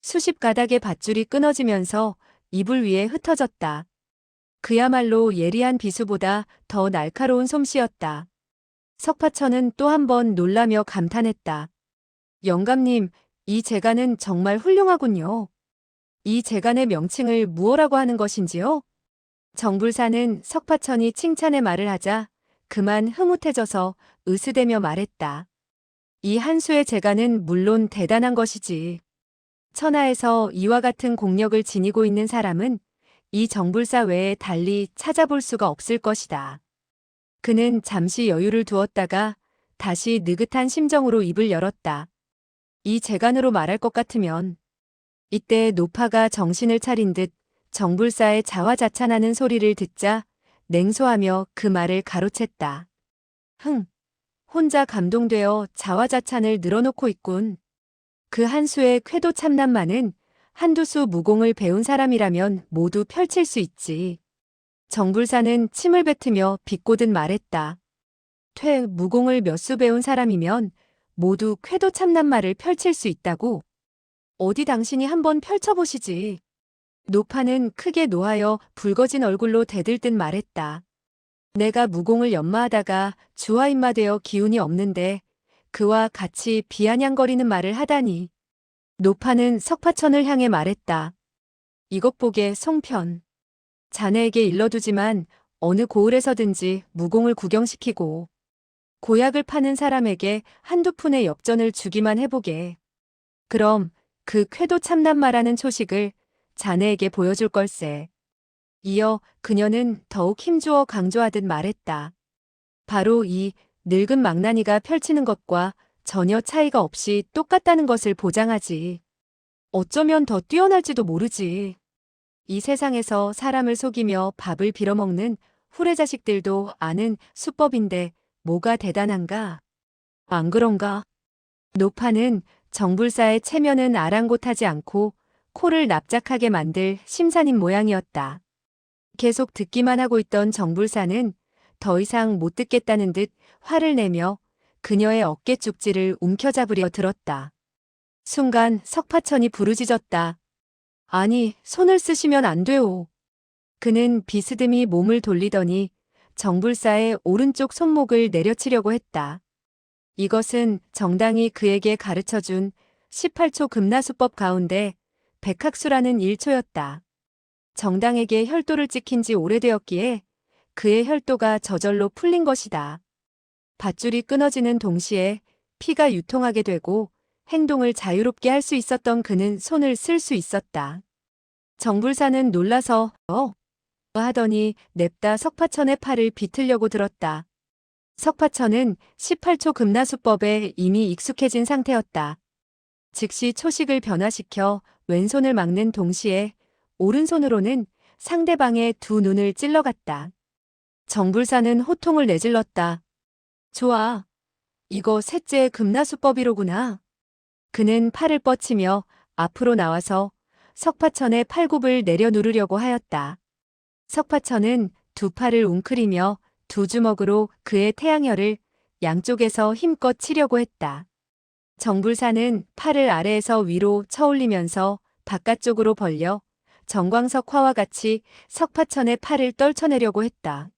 수십 가닥의 밧줄이 끊어지면서 이불 위에 흩어졌다. 그야말로 예리한 비수보다 더 날카로운 솜씨였다. 석파천은 또 한 번 놀라며 감탄했다. 영감님, 이 재간은 정말 훌륭하군요. 이 재간의 명칭을 무엇라고 하는 것인지요? 정불사는 석파천이 칭찬의 말을 하자 그만 흐뭇해져서 으스대며 말했다. 이 한 수의 재간은 물론 대단한 것이지. 천하에서 이와 같은 공력을 지니고 있는 사람은 이 정불사 외에 달리 찾아볼 수가 없을 것이다. 그는 잠시 여유를 두었다가 다시 느긋한 심정으로 입을 열었다. 이 재간으로 말할 것 같으면. 이때 노파가 정신을 차린 듯 정불사의 자화자찬하는 소리를 듣자 냉소하며 그 말을 가로챘다. 혼자 감동되어 자화자찬을 늘어놓고 있군. 그 한 수의 쾌도 참남만은 한두 수 무공을 배운 사람이라면 모두 펼칠 수 있지. 정불사는 침을 뱉으며 비꼬듯 말했다. 무공을 몇 수 배운 사람이면 모두 쾌도 참남말을 펼칠 수 있다고. 어디 당신이 한번 펼쳐보시지. 노파는 크게 노하여 붉어진 얼굴로 대들듯 말했다. 내가 무공을 연마하다가 주화인마되어 기운이 없는데 그와 같이 비아냥거리는 말을 하다니. 노파는 석파천을 향해 말했다. 이것 보게 송편. 자네에게 일러두지만 어느 고을에서든지 무공을 구경시키고 고약을 파는 사람에게 한두 푼의 엽전을 주기만 해보게. 그럼 그 쾌도 참남마라는 초식을 자네에게 보여줄 걸세. 이어 그녀는 더욱 힘주어 강조하듯 말했다. 바로 이 늙은 망나니가 펼치는 것과 전혀 차이가 없이 똑같다는 것을 보장하지. 어쩌면 더 뛰어날지도 모르지. 이 세상에서 사람을 속이며 밥을 빌어먹는 후레자식들도 아는 수법인데 뭐가 대단한가? 안 그런가? 노파는 정불사의 체면은 아랑곳하지 않고 코를 납작하게 만들 심산인 모양이었다. 계속 듣기만 하고 있던 정불사는 더 이상 못 듣겠다는 듯 화를 내며 그녀의 어깨 쪽지를 움켜잡으려 들었다. 순간 석파천이 부르짖었다. 아니, 손을 쓰시면 안 돼요. 그는 비스듬히 몸을 돌리더니 정불사의 오른쪽 손목을 내려치려고 했다. 이것은 정당이 그에게 가르쳐준 18초 금나수법 가운데 백학수라는 일초였다. 정당에게 혈도를 찍힌 지 오래되었기에 그의 혈도가 저절로 풀린 것이다. 밧줄이 끊어지는 동시에 피가 유통하게 되고 행동을 자유롭게 할 수 있었던 그는 손을 쓸 수 있었다. 정불사는 놀라서 하더니 냅다 석파천의 팔을 비틀려고 들었다. 석파천은 18초 금나수법에 이미 익숙해진 상태였다. 즉시 초식을 변화시켜 왼손을 막는 동시에 오른손으로는 상대방의 두 눈을 찔러갔다. 정불사는 호통을 내질렀다. 좋아. 이거 셋째 금나수법이로구나. 그는 팔을 뻗치며 앞으로 나와서 석파천의 팔굽을 내려 누르려고 하였다. 석파천은 두 팔을 웅크리며 두 주먹으로 그의 태양혈을 양쪽에서 힘껏 치려고 했다. 정불사는 팔을 아래에서 위로 쳐올리면서 바깥쪽으로 벌려 정광석화와 같이 석파천의 팔을 떨쳐내려고 했다.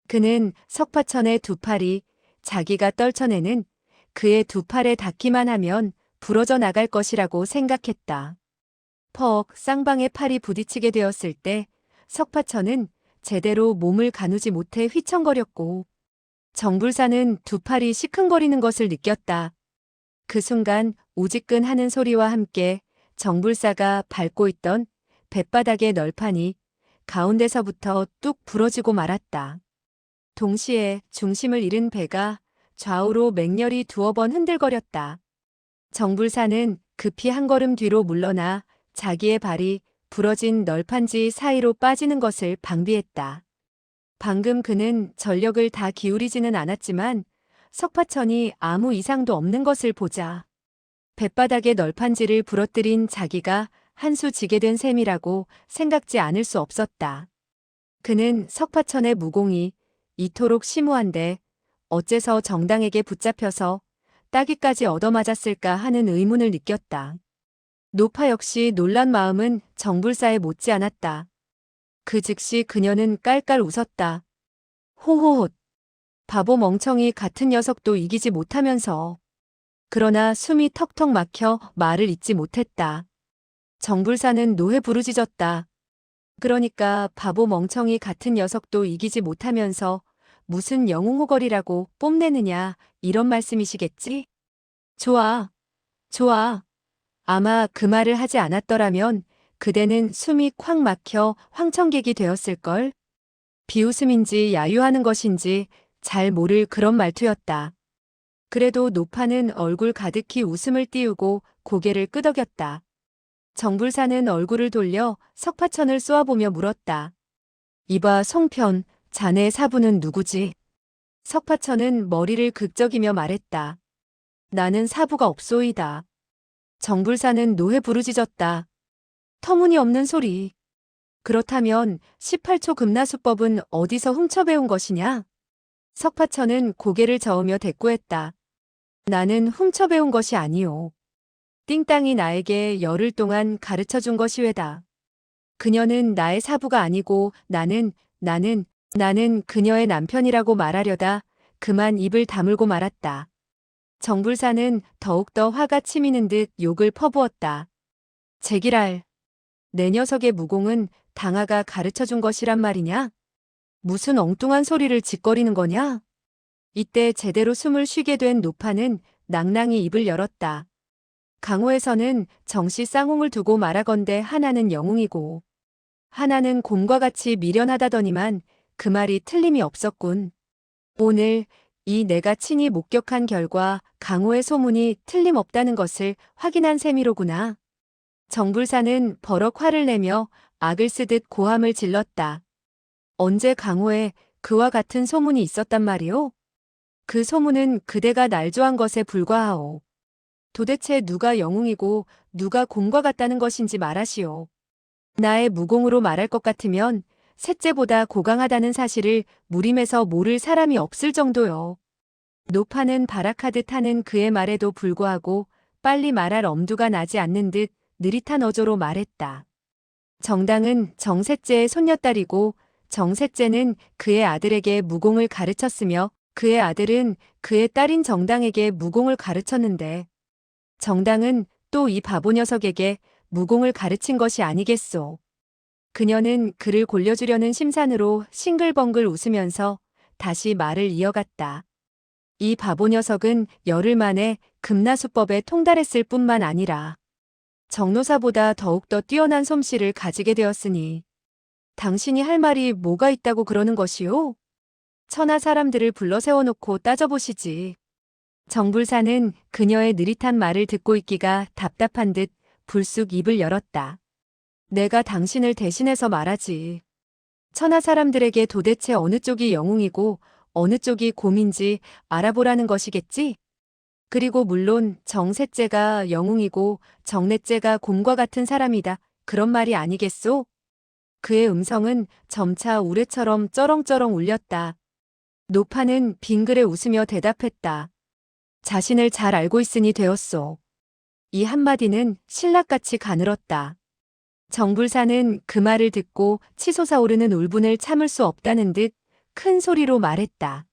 그는 석파천의 두 팔이 자기가 떨쳐내는 그의 두 팔에 닿기만 하면 부러져 나갈 것이라고 생각했다. 쌍방의 팔이 부딪히게 되었을 때 석파천은 제대로 몸을 가누지 못해 휘청거렸고 정불사는 두 팔이 시큰거리는 것을 느꼈다. 그 순간 우지끈 하는 소리와 함께 정불사가 밟고 있던 뱃바닥의 널판이 가운데서부터 뚝 부러지고 말았다. 동시에 중심을 잃은 배가 좌우로 맹렬히 두어 번 흔들거렸다. 정불사는 급히 한 걸음 뒤로 물러나 자기의 발이 부러진 널판지 사이로 빠지는 것을 방비했다. 방금 그는 전력을 다 기울이지는 않았지만 석파천이 아무 이상도 없는 것을 보자 뱃바닥의 널판지를 부러뜨린 자기가 한 수 지게 된 셈이라고 생각지 않을 수 없었다. 그는 석파천의 무공이 이토록 심오한데 어째서 정당에게 붙잡혀서 따귀까지 얻어맞았을까 하는 의문을 느꼈다. 노파 역시 놀란 마음은 정불사에 못지 않았다. 그 즉시 그녀는 깔깔 웃었다. 호호호. 바보 멍청이 같은 녀석도 이기지 못하면서. 그러나 숨이 턱턱 막혀 말을 잇지 못했다. 정불사는 노해 부르짖었다. 그러니까 바보 멍청이 같은 녀석도 이기지 못하면서 무슨 영웅호걸이라고 뽐내느냐 이런 말씀이시겠지? 좋아, 좋아. 아마 그 말을 하지 않았더라면 그대는 숨이 콱 막혀 황청객이 되었을걸? 비웃음인지 야유하는 것인지 잘 모를 그런 말투였다. 그래도 노파는 얼굴 가득히 웃음을 띄우고 고개를 끄덕였다. 정불사는 얼굴을 돌려 석파천을 쏘아보며 물었다. 이봐 송편, 자네 사부는 누구지? 석파천은 머리를 극적이며 말했다. 나는 사부가 없소이다. 정불사는 노해 부르짖었다. 터무니없는 소리. 그렇다면 18초 금나수법은 어디서 훔쳐배운 것이냐? 석파천은 고개를 저으며 대꾸했다. 나는 훔쳐배운 것이 아니오. 띵땅이 나에게 열흘 동안 가르쳐준 것이외다. 그녀는 나의 사부가 아니고 나는 그녀의 남편이라고 말하려다 그만 입을 다물고 말았다. 정불사는 더욱더 화가 치미는 듯 욕을 퍼부었다. 제기랄. 내 녀석의 무공은 당아가 가르쳐준 것이란 말이냐? 무슨 엉뚱한 소리를 짓거리는 거냐? 이때 제대로 숨을 쉬게 된 노파는 낭낭히 입을 열었다. 강호에서는 정씨 쌍홍을 두고 말하건대 하나는 영웅이고 하나는 곰과 같이 미련하다더니만 그 말이 틀림이 없었군. 오늘 이 내가 친히 목격한 결과 강호의 소문이 틀림없다는 것을 확인한 셈이로구나. 정불사는 버럭 화를 내며 악을 쓰듯 고함을 질렀다. 언제 강호에 그와 같은 소문이 있었단 말이오? 그 소문은 그대가 날 좋아한 것에 불과하오. 도대체 누가 영웅이고 누가 곰과 같다는 것인지 말하시오. 나의 무공으로 말할 것 같으면 셋째보다 고강하다는 사실을 무림에서 모를 사람이 없을 정도요. 노파는 발악하듯 하는 그의 말에도 불구하고 빨리 말할 엄두가 나지 않는 듯 느릿한 어조로 말했다. 정당은 정셋째의 손녀딸이고 정셋째는 그의 아들에게 무공을 가르쳤으며 그의 아들은 그의 딸인 정당에게 무공을 가르쳤는데 정당은 또 이 바보 녀석에게 무공을 가르친 것이 아니겠소. 그녀는 그를 골려주려는 심산으로 싱글벙글 웃으면서 다시 말을 이어갔다. 이 바보 녀석은 열흘 만에 금나수법에 통달했을 뿐만 아니라 정노사보다 더욱더 뛰어난 솜씨를 가지게 되었으니 당신이 할 말이 뭐가 있다고 그러는 것이오? 천하 사람들을 불러 세워놓고 따져보시지. 정불사는 그녀의 느릿한 말을 듣고 있기가 답답한 듯 불쑥 입을 열었다. 내가 당신을 대신해서 말하지. 천하 사람들에게 도대체 어느 쪽이 영웅이고 어느 쪽이 곰인지 알아보라는 것이겠지? 그리고 물론 정셋째가 영웅이고 정넷째가 곰과 같은 사람이다. 그런 말이 아니겠소? 그의 음성은 점차 우레처럼 쩌렁쩌렁 울렸다. 노파는 빙그레 웃으며 대답했다. 자신을 잘 알고 있으니 되었소. 이 한마디는 신락같이 가늘었다. 정불사는 그 말을 듣고 치솟아오르는 울분을 참을 수 없다는 듯 큰 소리로 말했다.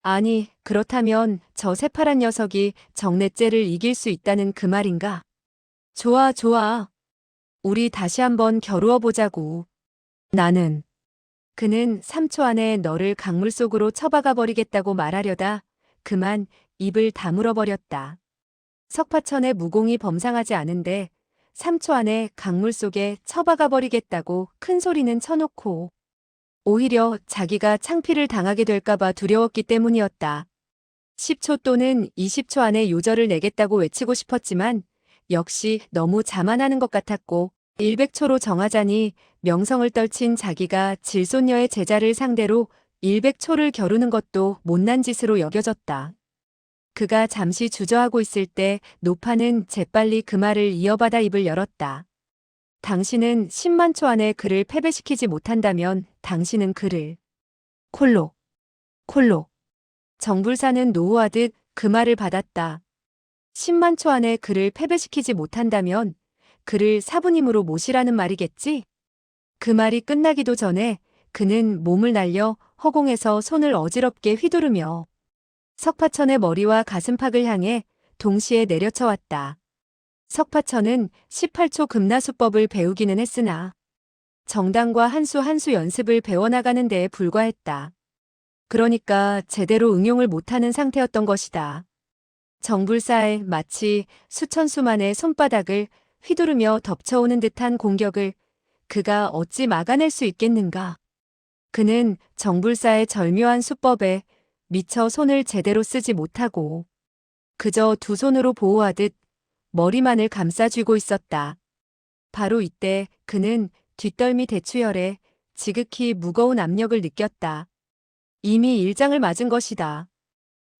아니, 그렇다면 저 새파란 녀석이 정넷째를 이길 수 있다는 그 말인가? 좋아, 좋아. 우리 다시 한번 겨루어 보자고. 나는. 그는 3초 안에 너를 강물 속으로 처박아 버리겠다고 말하려다 그만 입을 다물어 버렸다. 석파천의 무공이 범상하지 않은데 3초 안에 강물 속에 처박아 버리겠다고 큰 소리는 쳐놓고 오히려 자기가 창피를 당하게 될까봐 두려웠기 때문이었다. 10초 또는 20초 안에 요절을 내겠다고 외치고 싶었지만 역시 너무 자만하는 것 같았고 100초로 정하자니 명성을 떨친 자기가 질손녀의 제자를 상대로 100초를 겨루는 것도 못난 짓으로 여겨졌다. 그가 잠시 주저하고 있을 때 노파는 재빨리 그 말을 이어받아 입을 열었다. 당신은 10만 초 안에 그를 패배시키지 못한다면 당신은 그를 콜로. 정불사는 노후하듯 그 말을 받았다. 10만 초 안에 그를 패배시키지 못한다면 그를 사부님으로 모시라는 말이겠지? 그 말이 끝나기도 전에 그는 몸을 날려 허공에서 손을 어지럽게 휘두르며 석파천의 머리와 가슴팍을 향해 동시에 내려쳐 왔다. 석파천은 18초 금나수법을 배우기는 했으나 정당과 한 수 한 수 연습을 배워나가는 데에 불과했다. 그러니까 제대로 응용을 못하는 상태였던 것이다. 정불사의 마치 수천 수만의 손바닥을 휘두르며 덮쳐오는 듯한 공격을 그가 어찌 막아낼 수 있겠는가. 그는 정불사의 절묘한 수법에 미처 손을 제대로 쓰지 못하고 그저 두 손으로 보호하듯 머리만을 감싸쥐고 있었다. 바로 이때 그는 뒷덜미 대추혈에 지극히 무거운 압력을 느꼈다. 이미 일장을 맞은 것이다.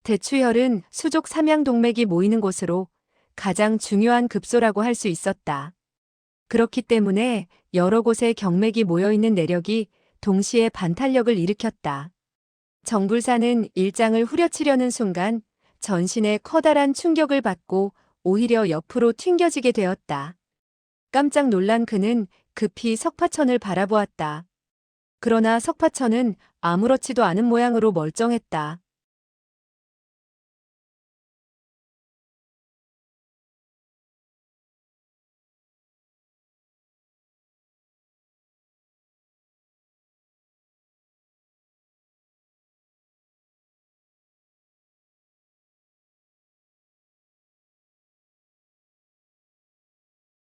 대추혈은 수족 삼양동맥이 모이는 곳으로 가장 중요한 급소라고 할 수 있었다. 그렇기 때문에 여러 곳에 경맥이 모여있는 내력이 동시에 반탄력을 일으켰다. 정불사는 일장을 후려치려는 순간 전신에 커다란 충격을 받고 오히려 옆으로 튕겨지게 되었다. 깜짝 놀란 그는 급히 석파천을 바라보았다. 그러나 석파천은 아무렇지도 않은 모양으로 멀쩡했다.